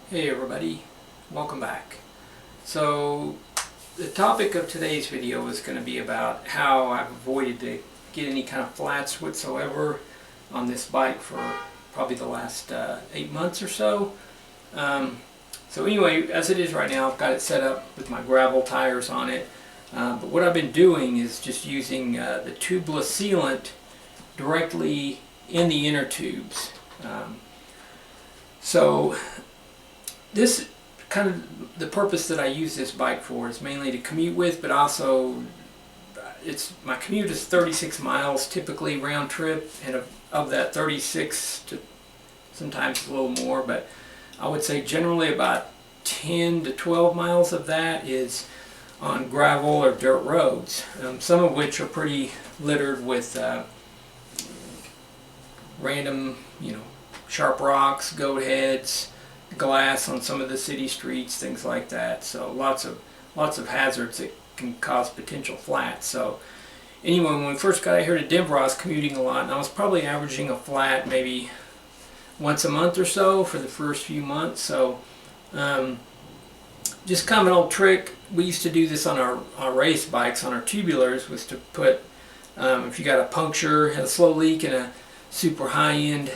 Hey everybody, welcome back. So the topic of today's video is going to be about how I've avoided to get any kind of flats whatsoever on this bike for probably the last 8 months or so. So anyway, as it is right now, I've got it set up with my gravel tires on it. But what I've been doing is just using the tubeless sealant directly in the inner tubes. So this kind of the purpose that I use this bike for is mainly to commute with, but also my commute is 36 miles typically round trip, and of that 36 to sometimes a little more, but I would say generally about 10 to 12 miles of that is on gravel or dirt roads, some of which are pretty littered with random, sharp rocks, goat heads, glass on some of the city streets, things like that. So lots of hazards that can cause potential flats. So anyway, when we first got out here to Denver, I was commuting a lot, and I was probably averaging a flat maybe once a month or so for the first few months. So just kind of an old trick. We used to do this on our race bikes, on our tubulars, was to put, if you got a puncture, had a slow leak in a super high-end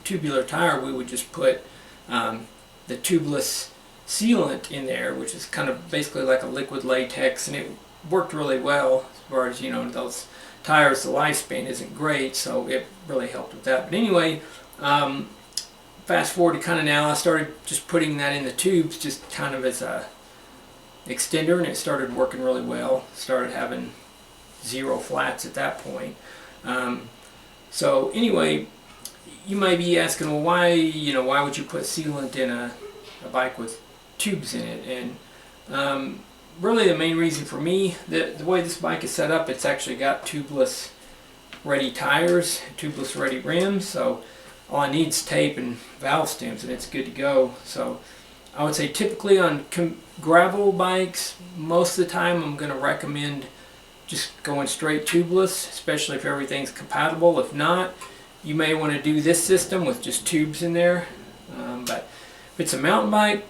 tubular tire, we would just put the tubeless sealant in there, which is kind of basically like a liquid latex, and it worked really well as far as, those tires, the lifespan isn't great, so it really helped with that. But anyway, fast forward to kind of now, I started just putting that in the tubes just kind of as a extender, and it started working really well. Started having zero flats at that point. So anyway, you might be asking, well, why would you put sealant in a bike with tubes in it? And really the main reason for me, the way this bike is set up, it's actually got tubeless ready tires, tubeless ready rims, so all I need is tape and valve stems and it's good to go. So I would say typically on gravel bikes, most of the time I'm going to recommend just going straight tubeless, especially if everything's compatible. If not, you may want to do this system with just tubes in there. But if it's a mountain bike,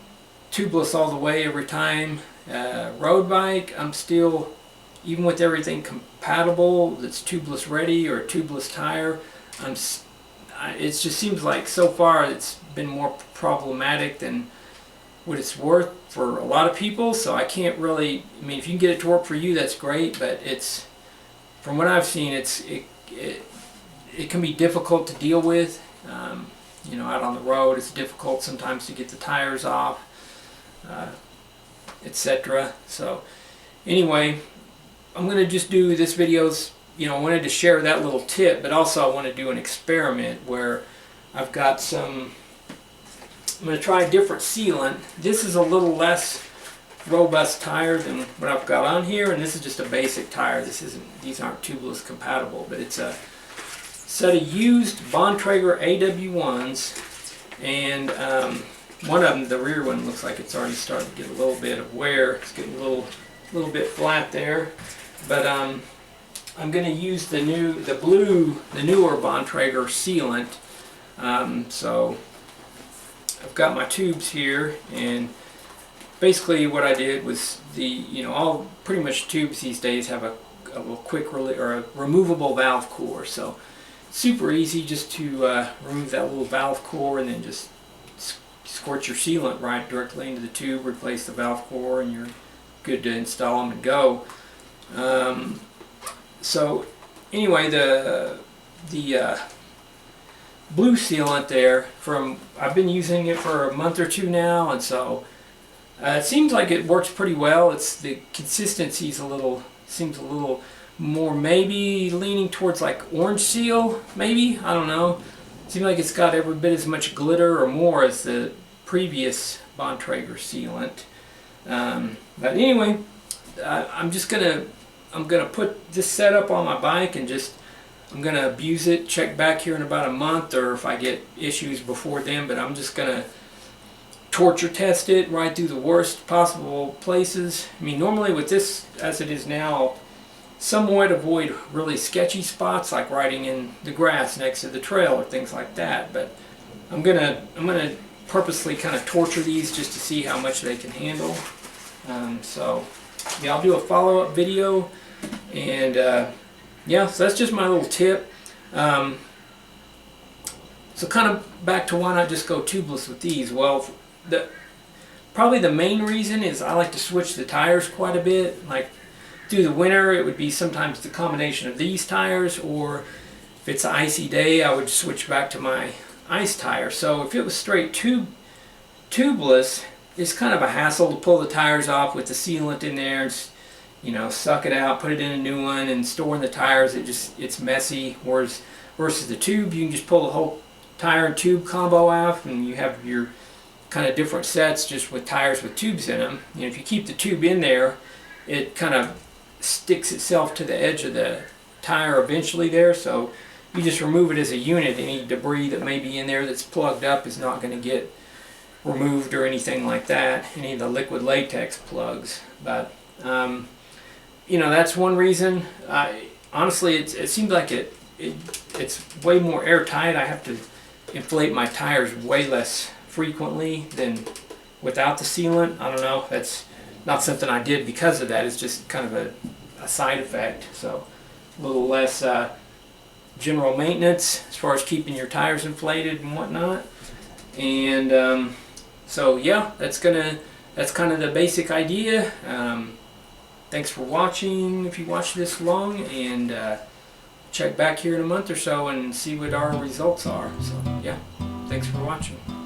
tubeless all the way every time. Road bike, I'm still, even with everything compatible that's tubeless ready or a tubeless tire, it just seems like so far it's been more problematic than what it's worth for a lot of people. So I can't really, if you can get it to work for you, that's great, but it's, from what I've seen, it can be difficult to deal with. Out on the road, it's difficult sometimes to get the tires off, etc. So anyway, I'm going to just do this video's, I wanted to share that little tip, but also I want to do an experiment where I've got I'm going to try a different sealant. This is a little less robust tire than what I've got on here, and this is just a basic tire. These aren't tubeless compatible, but it's a set of used Bontrager AW1s, and one of them, the rear one, looks like it's already starting to get a little bit of wear. It's getting a little bit flat there, but I'm going to use the newer Bontrager sealant. So I've got my tubes here, and basically what I did was all pretty much tubes these days have a little quick or a removable valve core. So super easy just to remove that little valve core and then just squirt your sealant right directly into the tube, replace the valve core, and you're good to install them and go. So anyway, the blue sealant there, I've been using it for a month or two now, and so it seems like it works pretty well. The consistency seems a little more, maybe leaning towards like orange seal, maybe, I don't know. It seems like it's got every bit as much glitter or more as the previous Bontrager sealant. But anyway, I'm gonna put this setup on my bike and I'm gonna abuse it, check back here in about a month, or if I get issues before then, but I'm just gonna torture test it right through the worst possible places. Normally with this as it is now, somewhat avoid really sketchy spots like riding in the grass next to the trail or things like that, but I'm gonna purposely kind of torture these just to see how much they can handle. So yeah, I'll do a follow-up video, and yeah, so that's just my little tip. So kind of back to why not just go tubeless with these. Well, probably the main reason is I like to switch the tires quite a bit. Like through the winter, it would be sometimes the combination of these tires, or if it's an icy day, I would switch back to my ice tire. So if it was straight tubeless, it's kind of a hassle to pull the tires off with the sealant in there, and, you know, suck it out, put it in a new one, and storing the tires. It's messy. Whereas versus the tube, you can just pull the whole tire and tube combo off, and you have your kind of different sets just with tires with tubes in them. And if you keep the tube in there, it kind of sticks itself to the edge of the tire eventually there. So you just remove it as a unit. Any debris that may be in there that's plugged up is not going to get removed or anything like that. Any of the liquid latex plugs. But you know, that's one reason. Honestly, it seems like it's way more airtight. I have to inflate my tires way less frequently than without the sealant. I don't know. That's not something I did because of that. It's just kind of a side effect. So a little less general maintenance as far as keeping your tires inflated and whatnot. And so yeah, that's kind of the basic idea. Thanks for watching if you watched this long, and check back here in a month or so and see what our results are. So yeah, thanks for watching.